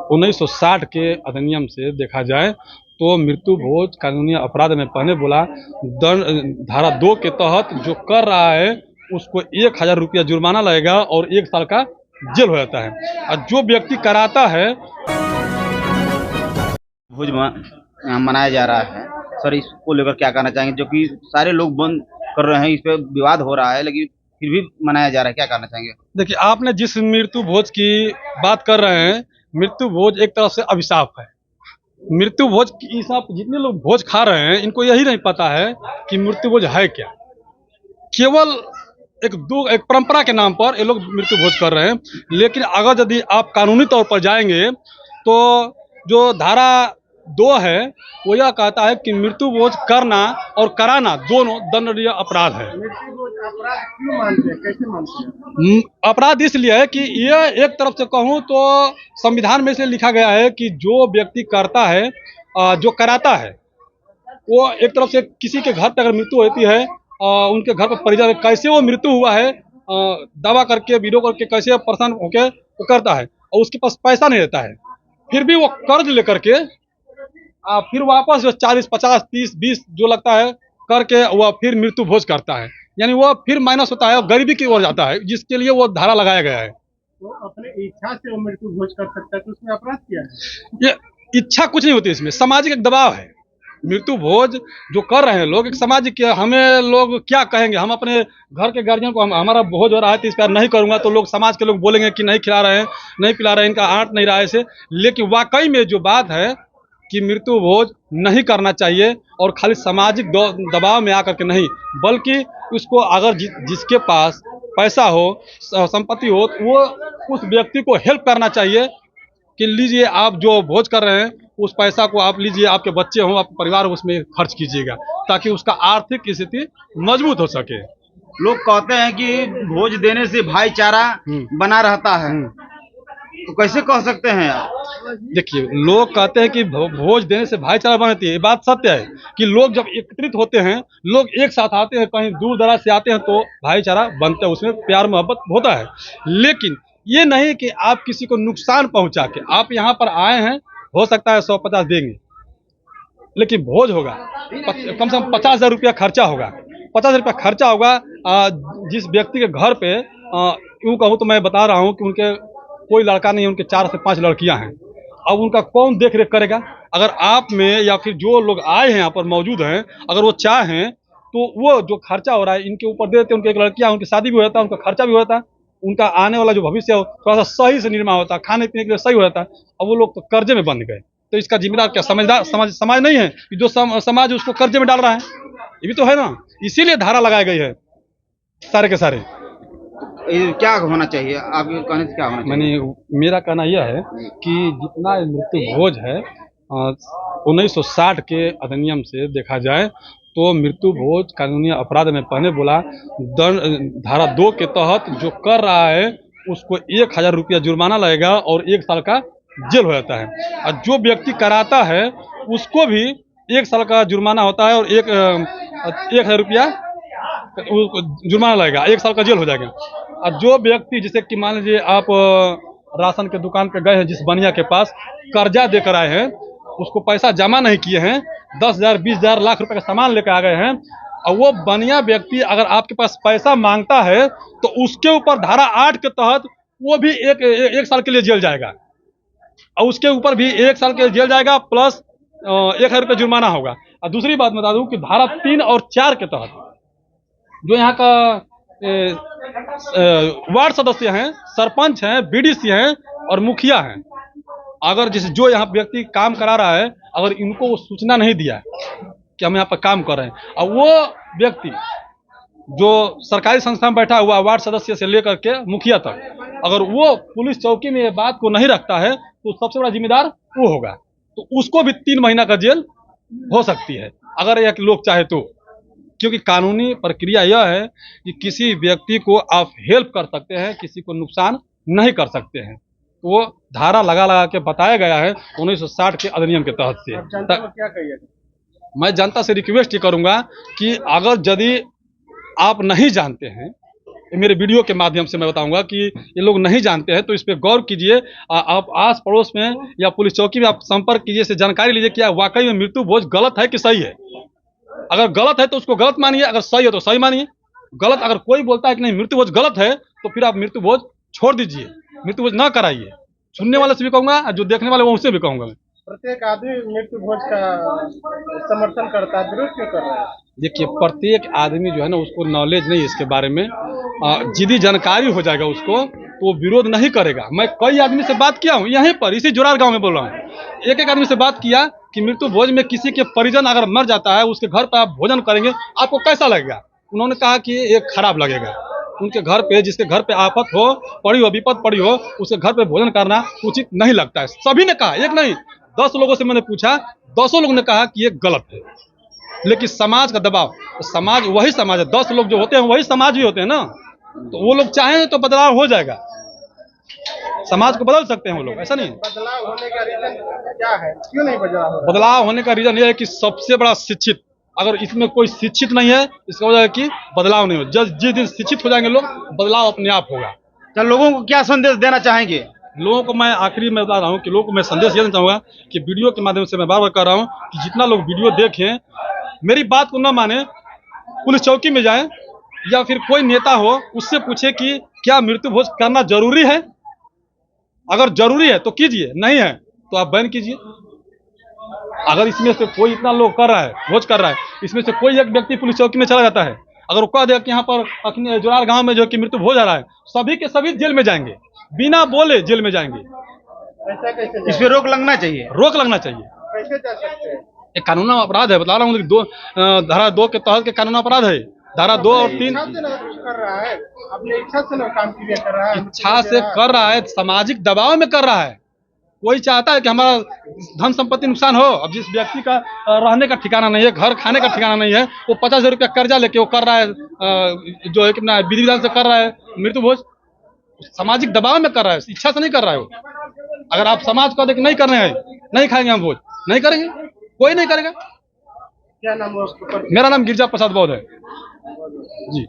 1960 के अधिनियम से देखा जाए तो मृत्यु भोज कानूनी अपराध में पहले बोला दंड धारा 2 के तहत जो कर रहा है उसको 1000 रुपया जुर्माना लगेगा और 1 साल का जेल हो जाता है। और जो व्यक्ति कराता है भोज मनाया जा रहा है सर, इसको लेकर क्या कहना चाहेंगे? जो कि सारे लोग बंद कर रहे हैं, इस पे विवाद हो रहा है लेकिन फिर भी मनाया जा रहा है, क्या कहना चाहेंगे? देखिए, आपने जिस मृत्यु भोज की बात कर रहे हैं, मृत्यु भोज एक तरफ से अभिशाप है। मृत्यु भोज की सब जितने लोग भोज खा रहे हैं इनको यही नहीं पता है कि मृत्यु भोज है क्या। केवल एक परंपरा के नाम पर ये लोग मृत्यु भोज कर रहे हैं। लेकिन अगर यदि आप कानूनी तौर पर जाएंगे तो जो धारा 2 है वो यह कहता है कि मृत्यु भोज करना और कराना दोनों दंडनीय अपराध है। मृत्यु भोज अपराध क्यों मानते हैं, कैसे मानते हैं? अपराध इसलिए है कि यह एक तरफ से कहूँ तो संविधान में से लिखा गया है कि जो व्यक्ति करता है जो कराता है वो एक तरफ से किसी के घर पर अगर मृत्यु होती है उनके घर पर परिजन कैसे वो मृत्यु हुआ है दावा करके वीडियो करके कैसे परेशान होकर वो करता है और उसके पास पैसा नहीं रहता है, फिर भी वो कर्ज लेकर के फिर वापस जो 40, 50, 30, 20 जो लगता है करके वह फिर मृत्यु भोज करता है। यानी वो फिर माइनस होता है और गरीबी की ओर जाता है, जिसके लिए वो धारा लगाया गया है। तो अपने इच्छा से वो मृत्यु भोज कर सकता है तो उसमें अपराध क्या है? ये इच्छा कुछ नहीं होती, इसमें सामाजिक एक दबाव है। मृत्यु भोज जो कर रहे हैं लोग एक सामाजिक, हमें लोग क्या कहेंगे, हम अपने घर के गार्जियन को हमारा भोज हो रहा है तो इस पर नहीं करूंगा तो लोग समाज के लोग बोलेंगे कि नहीं खिला रहे हैं, नहीं पिला रहे हैं, इनका आंट नहीं रहा है ऐसे। लेकिन वाकई में जो बात है कि मृत्यु भोज नहीं करना चाहिए और खाली सामाजिक दबाव में आकर के नहीं, बल्कि उसको अगर जिसके पास पैसा हो संपत्ति हो तो वो उस व्यक्ति को हेल्प करना चाहिए कि लीजिए आप जो भोज कर रहे हैं उस पैसा को आप लीजिए, आपके बच्चे हों आपके परिवार हो उसमें खर्च कीजिएगा ताकि उसका आर्थिक स्थिति मजबूत हो सके। लोग कहते हैं कि भोज देने से भाईचारा बना रहता है, तो कैसे कह सकते हैं आप? देखिए, लोग कहते हैं कि भोज देने से भाईचारा बनती है, ये बात सत्य है कि लोग जब एकत्रित होते हैं, लोग एक साथ आते हैं, कहीं दूर दराज से आते हैं तो भाईचारा बनता है, उसमें प्यार मोहब्बत होता है। लेकिन ये नहीं कि आप किसी को नुकसान पहुंचा के आप यहाँ पर आए हैं, हो सकता है 150 देंगे लेकिन भोज होगा कम से कम 50,000 रुपया खर्चा होगा। 50,000 रुपया खर्चा होगा जिस व्यक्ति के घर पे यूँ कहूँ तो मैं बता रहा हूँ कि उनके कोई लड़का नहीं है, उनके 4 से 5 लड़कियां हैं। अब उनका कौन देख रेख करेगा? अगर आप में या फिर जो लोग आए हैं यहाँ पर मौजूद हैं अगर वो चाहें तो वो जो खर्चा हो रहा है इनके ऊपर दे देते, उनके एक लड़कियां उनकी शादी भी होता है, उनका खर्चा भी होता है, उनका आने वाला जो भविष्य हो थोड़ा सा सही से निर्माण होता है, खाने पीने के लिए सही हो जाता है। अब वो लोग तो कर्जे में बंध गए, तो इसका जिम्मेदार क्या समझदार समाज नहीं है कि जो समाज उसको कर्जे में डाल रहा है? ये भी तो है ना, इसीलिए धारा लगाई गई है सारे के सारे। क्या होना चाहिए आपके कहने से, क्या होना चाहिए? मेरा कहना यह है कि जितना मृत्यु भोज है 1960 के अधिनियम से देखा जाए तो मृत्यु भोज कानूनी अपराध में पहले बोला दंड धारा 2 के तहत जो कर रहा है उसको 1000 रुपया जुर्माना लगेगा और 1 साल का जेल हो जाता है। और जो व्यक्ति कराता है उसको भी 1 साल का जुर्माना होता है और 1000 रुपया जुर्माना लगेगा, 1 साल का जेल हो जाएगा। और जो व्यक्ति जैसे कि मान लीजिए आप राशन के दुकान पे गए हैं, जिस बनिया के पास कर्जा देकर आए हैं, उसको पैसा जमा नहीं किए हैं, 10,000 20,000 लाख रुपए का सामान लेकर आ गए हैं और वो बनिया व्यक्ति अगर आपके पास पैसा मांगता है तो उसके ऊपर धारा 8 के तहत वो भी एक साल के लिए जेल जाएगा और उसके ऊपर भी 1 साल के जेल जाएगा प्लस 1000 रुपये जुर्माना होगा। और दूसरी बात बता दूं कि धारा 3 और 4 के तहत जो यहाँ का वार्ड सदस्य हैं, सरपंच हैं, बीडीसी हैं और मुखिया हैं, अगर जैसे जो यहाँ व्यक्ति काम करा रहा है अगर इनको वो सूचना नहीं दिया कि हम यहाँ पर काम कर रहे हैं और वो व्यक्ति जो सरकारी संस्था में बैठा हुआ वार्ड सदस्य से लेकर के मुखिया तक अगर वो पुलिस चौकी में ये बात को नहीं रखता है तो सबसे बड़ा जिम्मेदार वो होगा, तो उसको भी 3 महीना का जेल हो सकती है अगर एक लोग चाहे तो। क्योंकि कानूनी प्रक्रिया यह है कि किसी व्यक्ति को आप हेल्प कर सकते हैं, किसी को नुकसान नहीं कर सकते हैं। तो वो धारा लगा के बताया गया है 1960 के अधिनियम के तहत से। क्या कहिए? मैं जनता से रिक्वेस्ट ये करूंगा कि अगर यदि आप नहीं जानते हैं मेरे वीडियो के माध्यम से मैं बताऊंगा कि ये लोग नहीं जानते हैं, तो इस पर गौर कीजिए। आप आस पड़ोस में या पुलिस चौकी में आप संपर्क कीजिए, से जानकारी लीजिए क्या वाकई में मृत्यु भोज गलत है कि सही है। अगर गलत है तो उसको गलत मानिए, अगर सही है तो सही मानिए। गलत अगर कोई बोलता है कि नहीं मृत्यु भोज गलत है, तो फिर आप मृत्यु भोज छोड़ दीजिए, मृत्यु भोज ना कराइए। सुनने वाले से भी कहूंगा, जो देखने वाले उनसे भी कहूंगा मैं। प्रत्येक आदमी मृत्यु भोज का समर्थन करता है, विरोध क्यों कर रहा है? देखिए, प्रत्येक आदमी जो है ना, उसको नॉलेज नहीं है इसके बारे में, जिदी जानकारी हो जाएगा उसको, तो वो विरोध नहीं करेगा। मैं कई आदमी से बात किया हूँ, यहीं पर इसी जोरार गांव में बोल रहा हूँ। एक एक आदमी से बात किया कि मृत्यु भोज में किसी के परिजन अगर मर जाता है, उसके घर पर आप भोजन करेंगे, आपको कैसा लगेगा? उन्होंने कहा कि ये खराब लगेगा। उनके घर पे, जिसके घर पे आफत हो पड़ी हो, विपद पड़ी हो, उसके घर पे भोजन करना उचित नहीं लगता है। सभी ने कहा, एक नहीं 10 लोगों से मैंने पूछा, 10 लोगों ने कहा कि ये गलत है। लेकिन समाज का दबाव, समाज वही समाज है, 10 लोग जो होते हैं वही समाज भी होते हैं ना, तो वो लोग चाहेंगे तो बदलाव हो जाएगा। समाज को बदल सकते हैं वो लोग, ऐसा नहीं है। बदलाव होने का रीजन क्या है? क्यों नहीं बदलाव हो रहा? बदलाव होने का रीजन ये है कि सबसे बड़ा शिक्षित, अगर इसमें कोई शिक्षित नहीं है, इसका वजह है कि बदलाव नहीं हो। जिस दिन शिक्षित हो जाएंगे लोग, बदलाव अपने आप होगा। क्या लोगों को क्या संदेश देना चाहेंगे? लोगों को मैं आखिरी में बता रहा हूँ कि लोगों को मैं संदेश ये देना चाहूंगा कि वीडियो के माध्यम से मैं बार बार कह रहा हूँ कि जितना लोग वीडियो देखें, मेरी बात को न माने, पुलिस चौकी में जाएं या फिर कोई नेता हो उससे पूछे कि क्या मृत्यु भोज करना जरूरी है। अगर जरूरी है तो कीजिए, नहीं है तो आप बैन कीजिए। अगर इसमें से कोई इतना लोग कर रहा है, भोज कर रहा है, इसमें से कोई एक व्यक्ति पुलिस चौकी में चला जाता है, अगर वो कह दे कि यहाँ पर जोरार गांव में जो कि मृत्यु भोज आ रहा है, सभी के सभी जेल में जाएंगे, बिना बोले जेल में जाएंगे। ऐसा कैसे इस पे रोक लगना चाहिए। रोक लगना चाहिए। कैसे जा सकते हैं? एक कानूनी अपराध है, बता रहा हूँ, धारा 2 के तहत के कानूनी अपराध है। धारा 2 और 3 इच्छा से ना कुछ कर रहा है, अपने इच्छा से ना काम क्रिया कर रहा है, इच्छा से कर रहा है, सामाजिक दबाव में कर रहा है। कोई चाहता है कि हमारा धन संपत्ति नुकसान हो। अब जिस व्यक्ति का रहने का ठिकाना नहीं है, घर खाने का ठिकाना नहीं है, वो 50,000 रुपया कर्जा लेके वो कर रहा है, जो है कि विधि विधान से कर रहा है मृत्यु भोज, सामाजिक दबाव में कर रहा है, इच्छा से नहीं कर रहा है वो। अगर आप समाज को देख नहीं कर रहे हैं, नहीं खाएंगे हम भोज, नहीं करेंगे, कोई नहीं करेगा। क्या नाम है उसको? मेरा नाम गिरजा प्रसाद बौद्ध है जी।